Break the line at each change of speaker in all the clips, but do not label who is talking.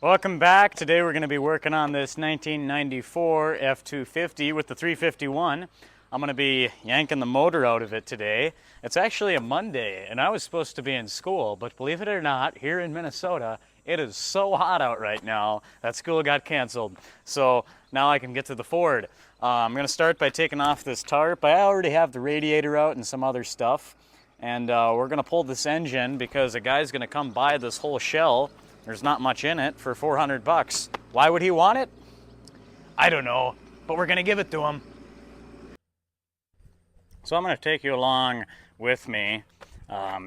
Welcome back. Today we're going to be working on this 1994 F250 with the 351. I'm going to be yanking the motor out of it today. It's actually a Monday and I was supposed to be in school, but believe it or not, here in Minnesota, it is so hot out right now that school got canceled. So now I can get to the Ford. I'm going to start by taking off this tarp. I already have the radiator out and some other stuff. And we're going to pull this engine because a guy's going to come buy this whole shell. There's not much in it for 400 bucks. Why would he want it? I don't know, but we're gonna give it to him. So I'm gonna take you along with me,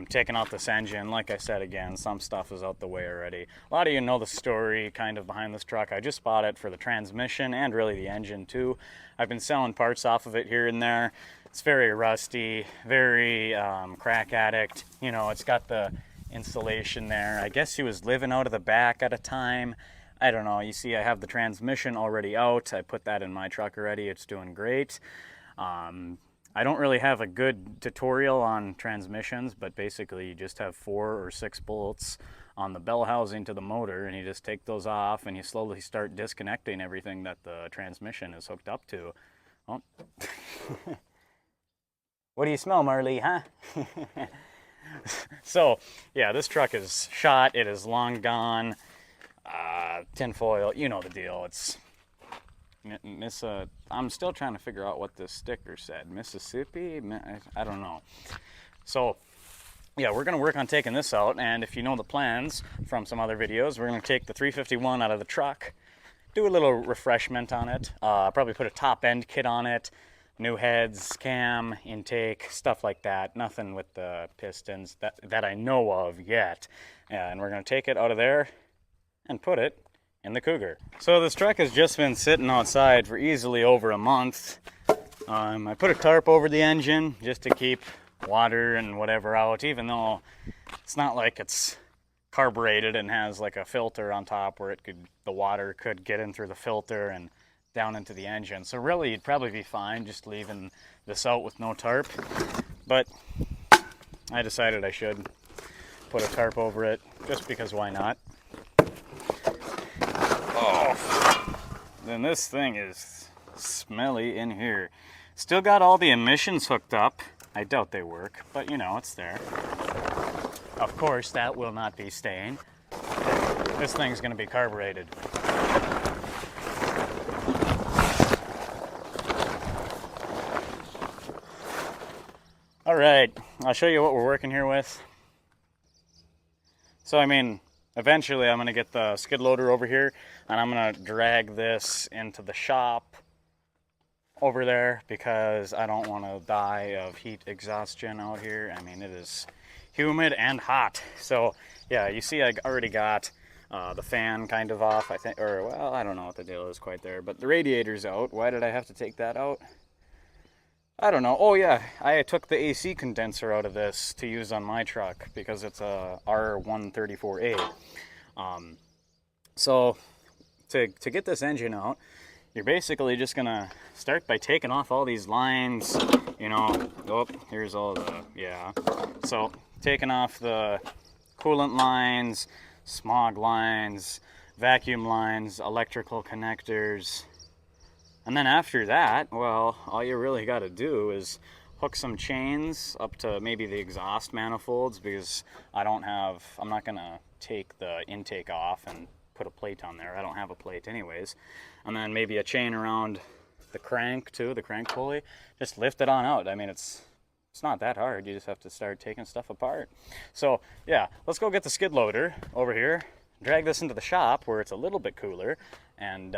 taking out this engine. Like I said again, some stuff is out the way already. A lot of you know the story kind of behind this truck. I just bought it for the transmission and really the engine too. I've been selling parts off of it here and there. It's very rusty, very crack addict. You know, it's got the insulation there. I guess he was living out of the back at a time. I don't know. You see, I have the transmission already out. I put that in my truck already. It's doing great. I don't really have a good tutorial on transmissions, but basically you just have 4 or 6 bolts on the bell housing to the motor, and you just take those off and you slowly start disconnecting everything that the transmission is hooked up to. Oh. What do you smell, Marley, huh? So, yeah, this truck is shot. It is long gone. Tinfoil, you know the deal. It's I'm still trying to figure out what this sticker said. Mississippi? I don't know. So, yeah, we're going to work on taking this out. And if you know the plans from some other videos, we're going to take the 351 out of the truck, do a little refreshment on it, probably put a top end kit on it, new heads, cam, intake, stuff like that. Nothing with the pistons that I know of yet. And we're going to take it out of there and put it in the Cougar. So this truck has just been sitting outside for easily over a month. I put a tarp over the engine just to keep water and whatever out, even though it's not like it's carbureted and has like a filter on top where the water could get in through the filter and down into the engine. So really you'd probably be fine just leaving this out with no tarp, but I decided I should put a tarp over it just because why not. Oh, then this thing is smelly in here. Still got all the emissions hooked up. I doubt they work, but you know, it's there. Of course that will not be staying. This thing's going to be carbureted. All right, I'll show you what we're working here with. So, I mean, eventually I'm going to get the skid loader over here and I'm going to drag this into the shop over there because I don't want to die of heat exhaustion out here. I mean, it is humid and hot. So, yeah, you see I already got the fan kind of off, I think, or, well, I don't know what the deal is quite there, but the radiator's out. Why did I have to take that out? I don't know. Oh yeah, I took the AC condenser out of this to use on my truck because it's a R134A. So to get this engine out, you're basically just gonna start by taking off all these lines, you know. Oh, here's all the, yeah. So taking off the coolant lines, smog lines, vacuum lines, electrical connectors. And then after that, well, all you really got to do is hook some chains up to maybe the exhaust manifolds because I'm not going to take the intake off and put a plate on there. I don't have a plate anyways. And then maybe a chain around the crank too, the crank pulley. Just lift it on out. I mean, it's not that hard. You just have to start taking stuff apart. So, yeah, let's go get the skid loader over here. Drag this into the shop where it's a little bit cooler and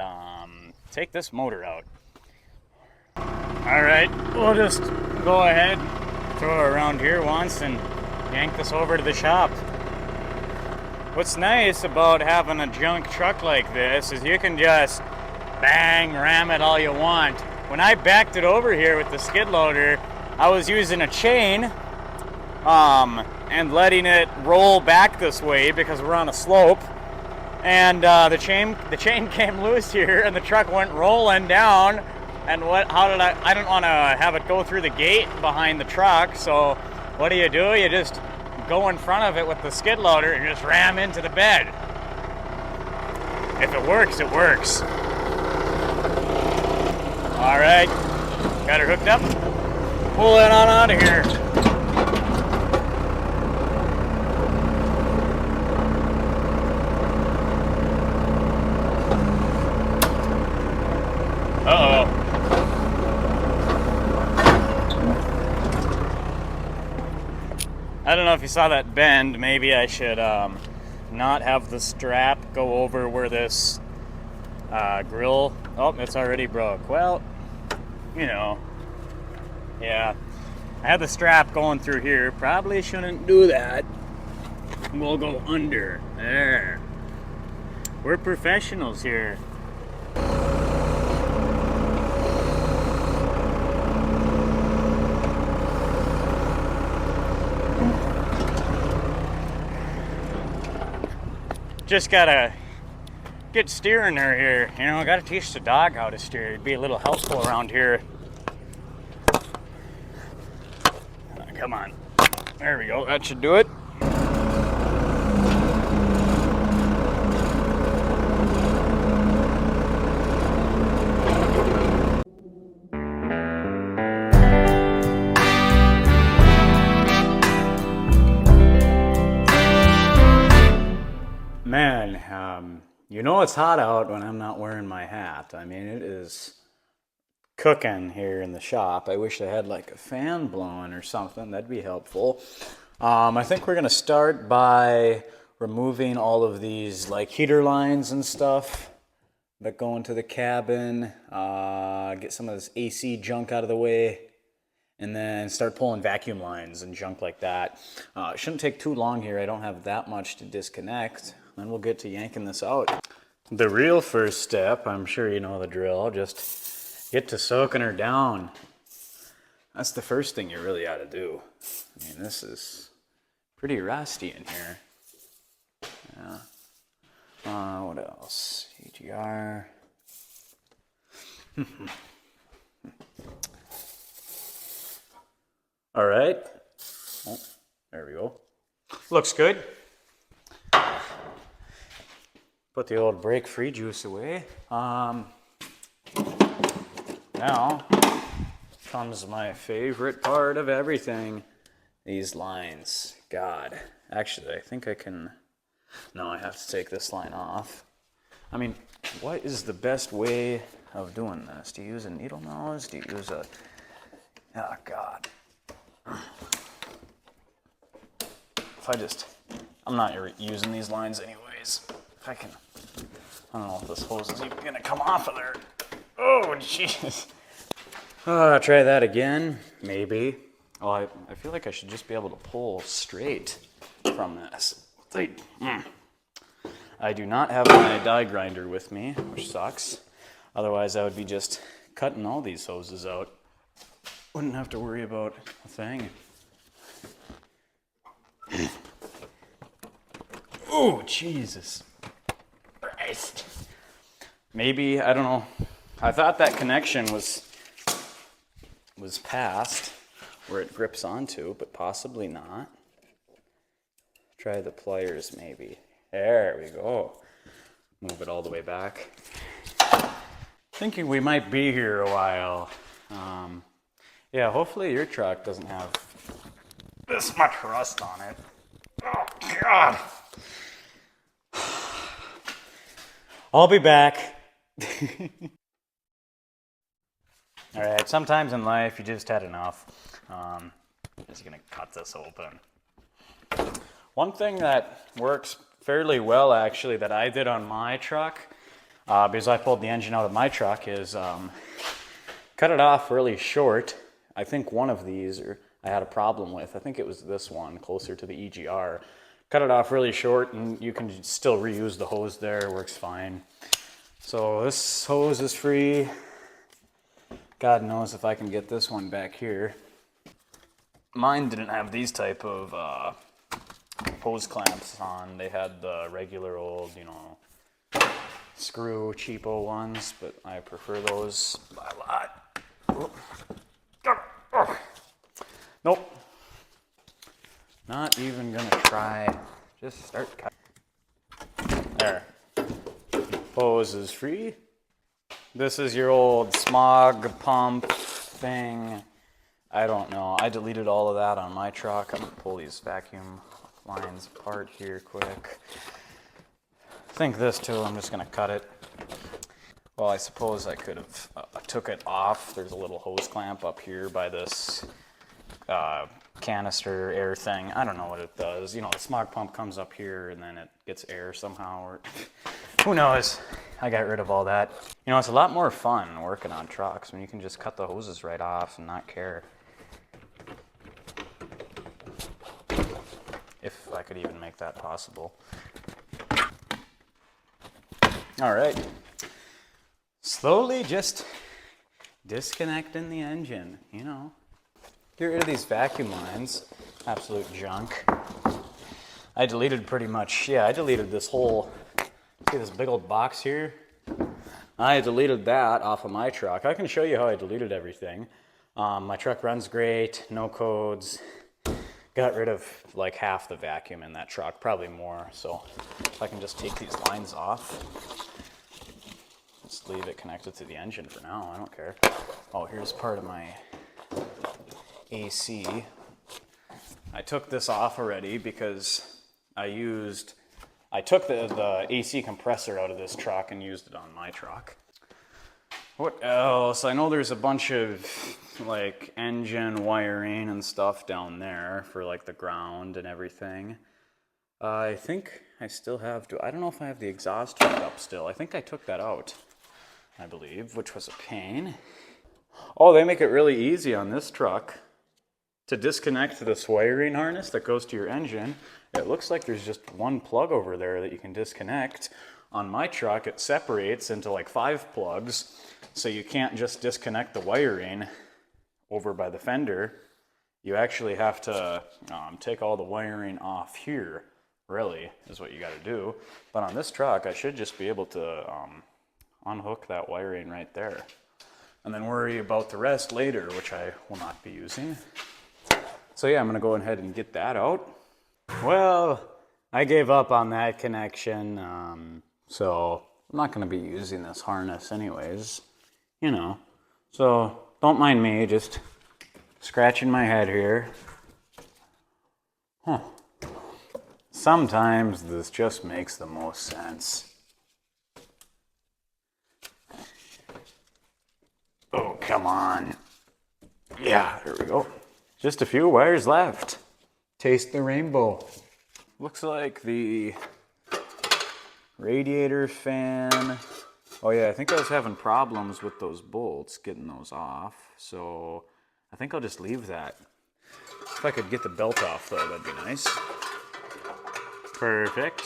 take this motor out. All right, we'll just go ahead, throw it around here once and yank this over to the shop. What's nice about having a junk truck like this is you can just bang, ram it all you want. When I backed it over here with the skid loader, I was using a chain and letting it roll back this way because we're on a slope, and the chain came loose here and the truck went rolling down. And I didn't want to have it go through the gate behind the truck, so what do? You just go in front of it with the skid loader and just ram into the bed. If it works, it works. All right, got her hooked up. Pull it on out of here. Uh-oh. I don't know if you saw that bend. Maybe I should not have the strap go over where this grill. Oh, it's already broke. Well, you know, yeah. I had the strap going through here. Probably shouldn't do that. We'll go under. There. We're professionals here. Just gotta get steering her here. You know, gotta teach the dog how to steer. It'd be a little helpful around here. Come on. There we go. That should do it. Man, you know it's hot out when I'm not wearing my hat. I mean, it is cooking here in the shop. I wish I had like a fan blowing or something. That'd be helpful. I think we're gonna start by removing all of these like heater lines and stuff that go into the cabin. Get some of this AC junk out of the way, and then start pulling vacuum lines and junk like that. It shouldn't take too long here. I don't have that much to disconnect. Then we'll get to yanking this out. The real first step, I'm sure you know the drill, just get to soaking her down. That's the first thing you really ought to do. I mean, this is pretty rusty in here. Yeah. What else? EGR. All right. Oh, there we go. Looks good. Put the old brake-free juice away. Now comes my favorite part of everything. These lines. God. Actually, I think I can... No, I have to take this line off. I mean, what is the best way of doing this? Do you use a needle nose? Do you use a... Oh, God. If I just... I'm not using these lines anyways. If I can... I don't know if this hose is even gonna come off of there. Oh, jeez. Try that again. Maybe. Oh, I feel like I should just be able to pull straight from this. I do not have my die grinder with me, which sucks. Otherwise, I would be just cutting all these hoses out. Wouldn't have to worry about a thing. Oh, Jesus Christ. Maybe, I don't know. I thought that connection was past where it grips onto, but possibly not. Try the pliers maybe. There we go. Move it all the way back. Thinking we might be here a while. Yeah, hopefully your truck doesn't have this much rust on it. Oh, God. I'll be back. All right, sometimes in life you just had enough. I'm just gonna cut this open. One thing that works fairly well, actually, that I did on my truck, because I pulled the engine out of my truck, is cut it off really short. I think one of these I had a problem with. I think it was this one, closer to the EGR. Cut it off really short, and you can still reuse the hose there. It works fine. So this hose is free. God knows if I can get this one back here. Mine didn't have these type of hose clamps on. They had the regular old, screw cheapo ones, but I prefer those by a lot. Nope. Not even gonna try. Just start cutting. There. hose is free. This is your old smog pump thing. I don't know. I deleted all of that on my truck. I'm gonna pull these vacuum lines apart here quick. I think this too, I'm just gonna cut it. Well, I suppose I could have took it off. There's a little hose clamp up here by this canister air thing. I don't know what it does. You know, the smog pump comes up here and then it gets air somehow, or who knows. I got rid of all that. You know, it's a lot more fun working on trucks when you can just cut the hoses right off and not care. If I could even make that possible. All right. Slowly just disconnecting the engine, you know. Get rid of these vacuum lines. Absolute junk. I deleted pretty much, yeah, I deleted this whole, see this big old box here? I deleted that off of my truck. I can show you how I deleted everything. My truck runs great, no codes. Got rid of like half the vacuum in that truck, probably more. So if I can just take these lines off, just leave it connected to the engine for now, I don't care. Oh, here's part of my AC. I took this off already because I took the AC compressor out of this truck and used it on my truck. What else? I know there's a bunch of like engine wiring and stuff down there for like the ground and everything. I think I still have to, I don't know if I have the exhaust hooked up still. I think I took that out, I believe, which was a pain. Oh, they make it really easy on this truck to disconnect this wiring harness that goes to your engine. It looks like there's just one plug over there that you can disconnect. On my truck, it separates into like 5 plugs, so you can't just disconnect the wiring over by the fender. You actually have to take all the wiring off here, really, is what you got to do. But on this truck, I should just be able to unhook that wiring right there, and then worry about the rest later, which I will not be using. So yeah, I'm gonna go ahead and get that out. Well, I gave up on that connection, so I'm not gonna be using this harness anyways, you know. So don't mind me, just scratching my head here. Huh. Sometimes this just makes the most sense. Oh, come on. Yeah, there we go. Just a few wires left. Taste the rainbow. Looks like the radiator fan. Oh yeah, I think I was having problems with those bolts, getting those off. So I think I'll just leave that. If I could get the belt off though, that'd be nice. Perfect.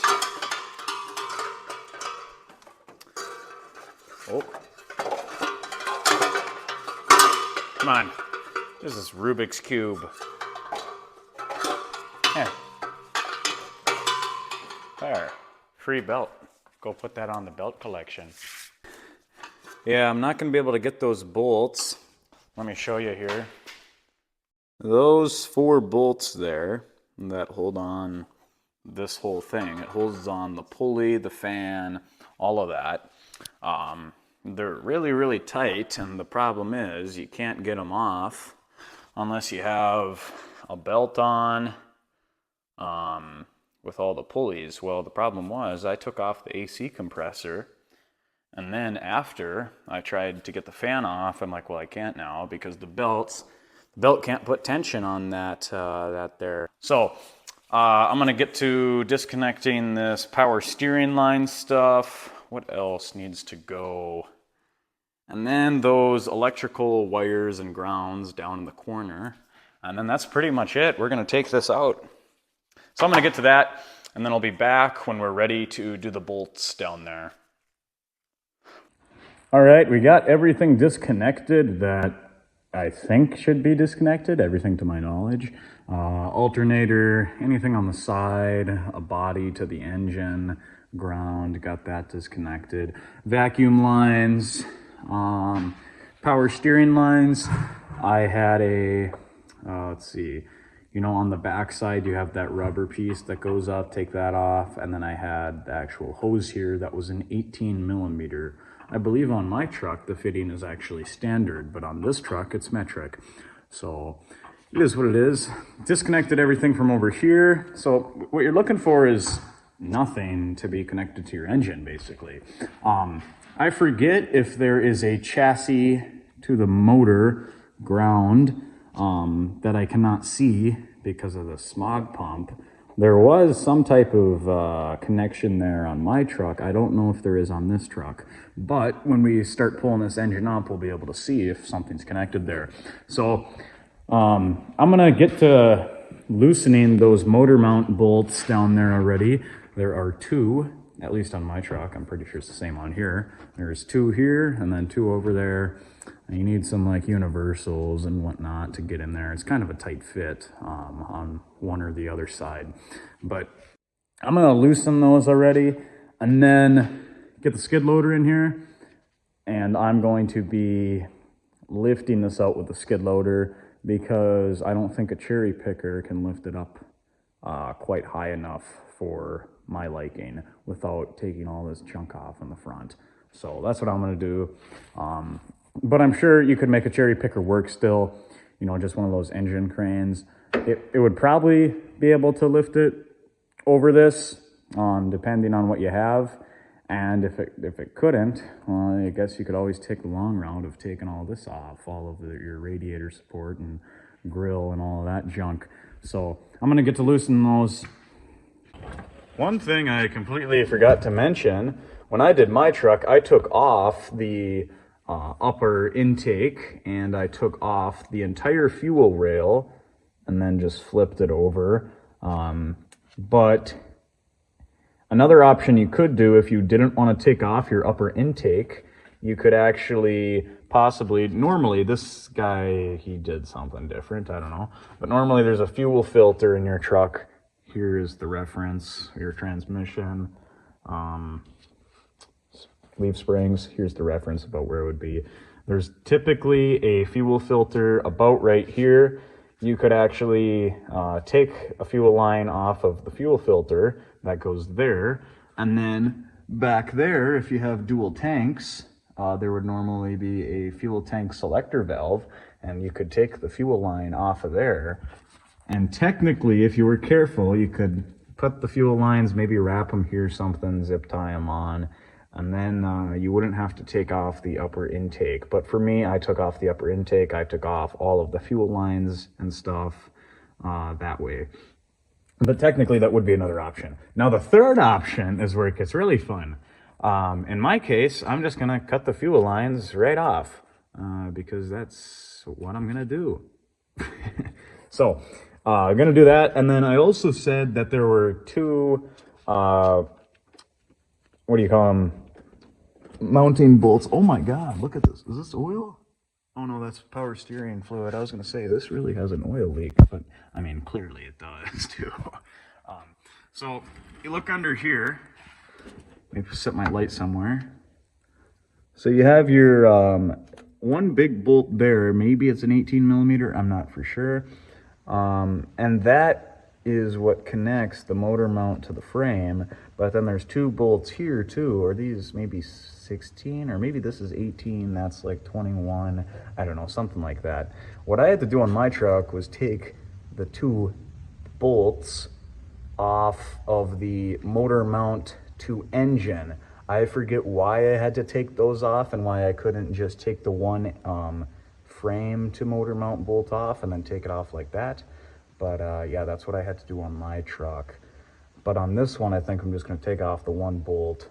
Oh. Come on. There's this Rubik's Cube. Yeah. There. Free belt. Go put that on the belt collection. Yeah, I'm not going to be able to get those bolts. Let me show you here. Those 4 bolts there that hold on this whole thing. It holds on the pulley, the fan, all of that. They're really, really tight, and the problem is you can't get them off unless you have a belt on with all the pulleys. Well, the problem was I took off the AC compressor, and then after I tried to get the fan off, I'm like, well, I can't now because the belt can't put tension on that there. So I'm gonna get to disconnecting this power steering line stuff. What else needs to go? And then those electrical wires and grounds down in the corner. And then that's pretty much it. We're gonna take this out. So I'm gonna get to that, and then I'll be back when we're ready to do the bolts down there. All right, we got everything disconnected that I think should be disconnected, everything to my knowledge. Alternator, anything on the side, a body to the engine, ground, got that disconnected. Vacuum lines, power steering lines. I had a, let's see, you know, on the back side, you have that rubber piece that goes up, take that off. And then I had the actual hose here that was an 18 millimeter. I believe on my truck, the fitting is actually standard, but on this truck, it's metric. So it is what it is. Disconnected everything from over here. So what you're looking for is nothing to be connected to your engine, basically. I forget if there is a chassis to the motor ground that I cannot see because of the smog pump. There was some type of connection there on my truck. I don't know if there is on this truck, but when we start pulling this engine up, we'll be able to see if something's connected there. So I'm gonna get to loosening those motor mount bolts down there already. There are two, at least on my truck. I'm pretty sure it's the same on here. There's two here and then two over there. And you need some like universals and whatnot to get in there. It's kind of a tight fit on one or the other side. But I'm gonna loosen those already and then get the skid loader in here. And I'm going to be lifting this out with the skid loader because I don't think a cherry picker can lift it up quite high enough for my liking without taking all this junk off in the front. So that's what I'm gonna do. But I'm sure you could make a cherry picker work still, you know, just one of those engine cranes. It would probably be able to lift it over this, depending on what you have. And if it couldn't, well, I guess you could always take the long route of taking all this off, all of your radiator support and grill and all of that junk. So I'm gonna get to loosen those. One thing I completely forgot to mention, when I did my truck, I took off the upper intake and I took off the entire fuel rail and then just flipped it over. But another option you could do if you didn't want to take off your upper intake, you could actually possibly, normally this guy, he did something different, I don't know. But normally there's a fuel filter in your truck. Here is the reference, your transmission. Leaf springs, here's the reference about where it would be. There's typically a fuel filter about right here. You could actually take a fuel line off of the fuel filter that goes there, and then back there, if you have dual tanks, there would normally be a fuel tank selector valve, and you could take the fuel line off of there. And technically, if you were careful, you could put the fuel lines, maybe wrap them here, something, zip tie them on, and then you wouldn't have to take off the upper intake. But for me, I took off the upper intake. I took off all of the fuel lines and stuff that way. But technically, that would be another option. Now, the third option is where it gets really fun. In my case, I'm just gonna cut the fuel lines right off because that's what I'm gonna do. So I'm gonna do that. And then I also said that there were two, what do you call them? Mounting bolts. Oh my God, look at this. Is this oil? Oh no, that's power steering fluid. I was gonna say this really has an oil leak, but I mean, clearly it does too. So you look under here, maybe set my light somewhere. So you have your one big bolt there. Maybe it's an 18 millimeter, I'm not for sure. And that is what connects the motor mount to the frame. But then there's two bolts here too, or these maybe 16, or maybe this is 18, that's like 21, I don't know, something like that. What I had to do on my truck was take the two bolts off of the motor mount to engine. I forget why I had to take those off and why I couldn't just take the one frame to motor mount bolt off and then take it off like that. But yeah, that's what I had to do on my truck. But on this one, I think I'm just gonna take off the one bolt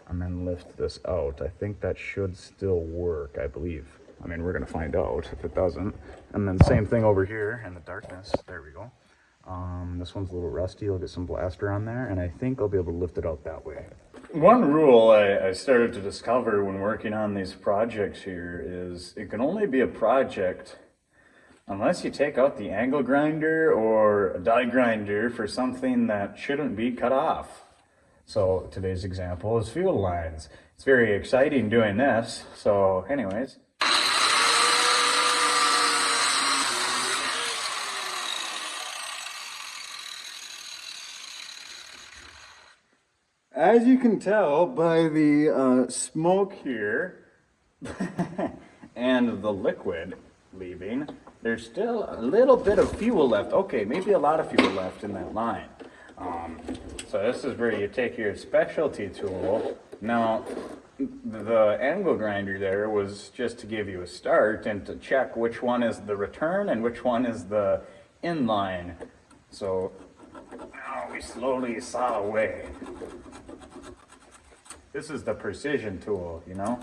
and then lift this out. I think that should still work, I believe. I mean, we're gonna find out if it doesn't. And then same thing over here in the darkness, there we go. This one's a little rusty, I'll get some blaster on there, and I think I'll be able to lift it out that way. One rule I started to discover when working on these projects here is it can only be a project unless you take out the angle grinder or a die grinder for something that shouldn't be cut off. So today's example is fuel lines. It's very exciting doing this. So anyways. All as you can tell by the smoke here and the liquid leaving, there's still a little bit of fuel left. Okay, maybe a lot of fuel left in that line. So this is where you take your specialty tool. Now, the angle grinder there was just to give you a start and to check which one is the return and which one is the inline. So now we slowly saw away. This is the precision tool, you know?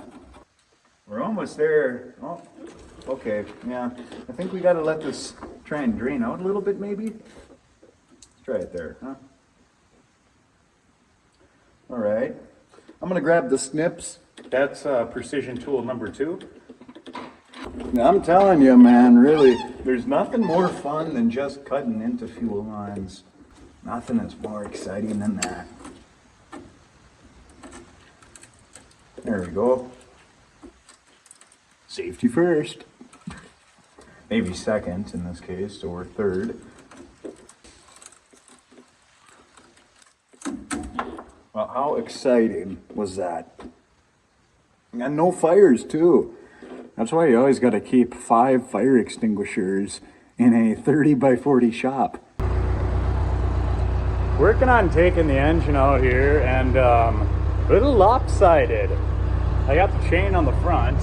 We're almost there. Oh, okay, yeah. I think we gotta let this try and drain out a little bit maybe. Let's try it there, huh? All right. I'm gonna grab the snips. That's precision tool number 2. Now, I'm telling you, man, really, there's nothing more fun than just cutting into fuel lines. Nothing is more exciting than that. There we go. Safety first. Maybe second in this case, or third. Well, how exciting was that? And no fires too. That's why you always got to keep 5 fire extinguishers in a 30 by 40 shop. Working on taking the engine out here, and a little lopsided. I got the chain on the front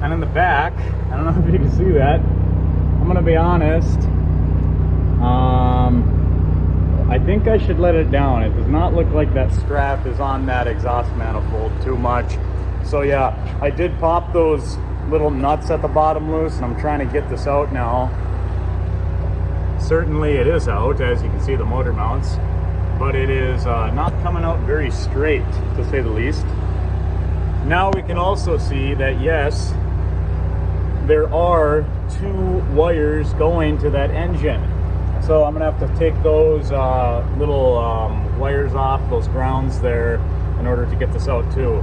and in the back. I don't know if you can see that. I'm gonna be honest. I think I should let it down. It does not look like that strap is on that exhaust manifold too much. So yeah, I did pop those little nuts at the bottom loose, and I'm trying to get this out now. Certainly it is out, as you can see the motor mounts, but it is not coming out very straight, to say the least. Now we can also see that, yes, there are 2 wires going to that engine. So I'm gonna have to take those little wires off, those grounds there, in order to get this out too.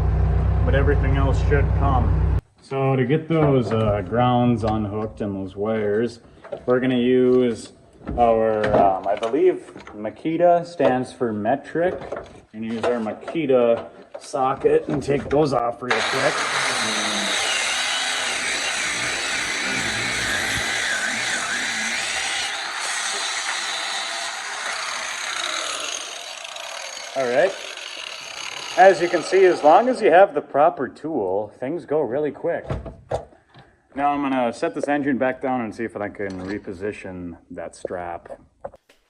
But everything else should come. So to get those grounds unhooked and those wires, we're gonna use our, I believe Makita stands for metric. We're gonna use our Makita socket and take those off real quick. All right. As you can see, as long as you have the proper tool, things go really quick. Now I'm gonna set this engine back down and see if I can reposition that strap.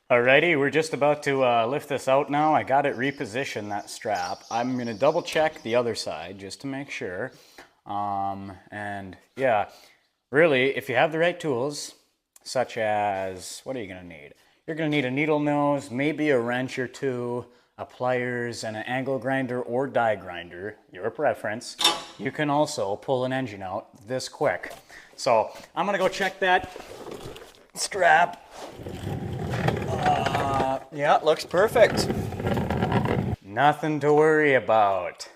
Alrighty, we're just about to lift this out now. I got it repositioned, that strap. I'm gonna double check the other side just to make sure. And yeah, really, if you have the right tools, such as, what are you gonna need? You're gonna need a needle nose, maybe a wrench or 2, a pliers, and an angle grinder or die grinder, your preference. You can also pull an engine out this quick. So I'm gonna go check that strap. Yeah, it looks perfect. Nothing to worry about.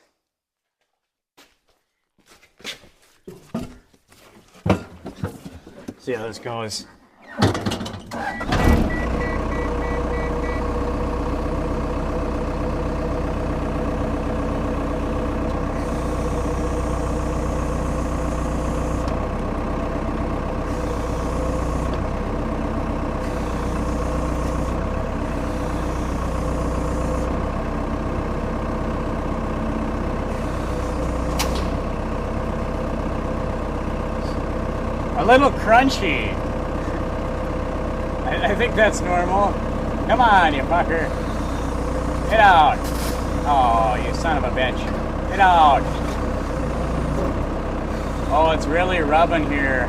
See how this goes. A little crunchy. I think that's normal. Come on, you fucker. Get out. Oh, you son of a bitch. Get out. Oh, it's really rubbing here.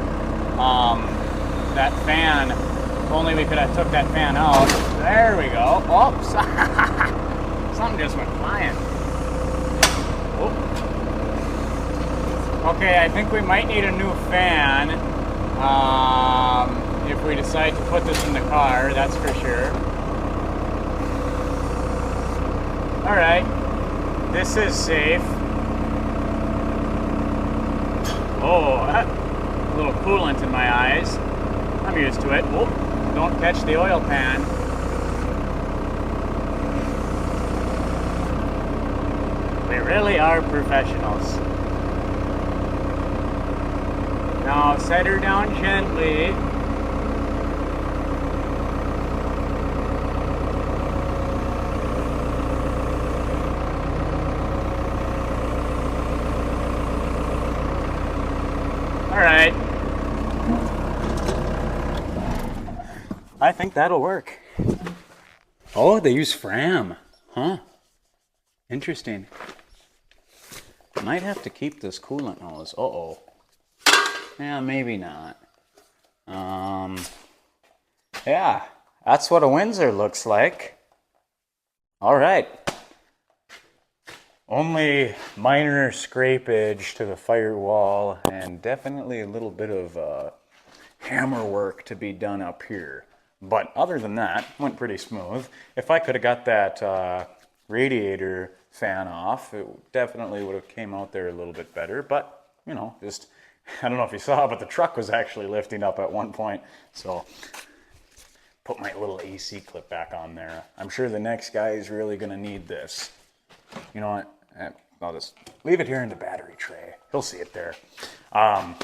That fan. If only we could have took that fan out. There we go. Oops. Something just went flying. Oop. Okay, I think we might need a new fan. If we decide to put this in the car, that's for sure. Alright, this is safe. Oh, a little coolant in my eyes. I'm used to it. Oh, don't catch the oil pan. really are professionals. Now set her down gently. All right. I think that'll work. Oh, they use Fram. Huh. Interesting. Might have to keep this coolant hose. Uh-oh. Yeah, maybe not. Yeah, that's what a Windsor looks like. All right. Only minor scrapage to the firewall and definitely a little bit of hammer work to be done up here. But other than that, went pretty smooth. If I could have got that radiator fan off, it definitely would have came out there a little bit better. But, you know, just, I don't know if you saw, but the truck was actually lifting up at one point. So, put my little AC clip back on there. I'm sure the next guy is really going to need this. You know what? I'll just leave it here in the battery tray. He'll see it there. I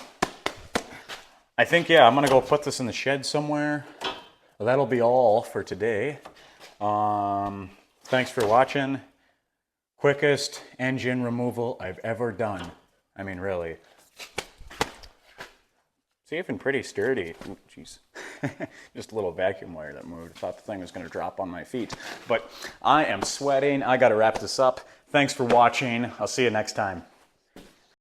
think, yeah, I'm going to go put this in the shed somewhere. Well, that'll be all for today. Thanks for watching. Quickest engine removal I've ever done. I mean, really. It's even pretty sturdy. Ooh, jeez. Just a little vacuum wire that moved. I thought the thing was going to drop on my feet. But I am sweating. I got to wrap this up. Thanks for watching. I'll see you next time.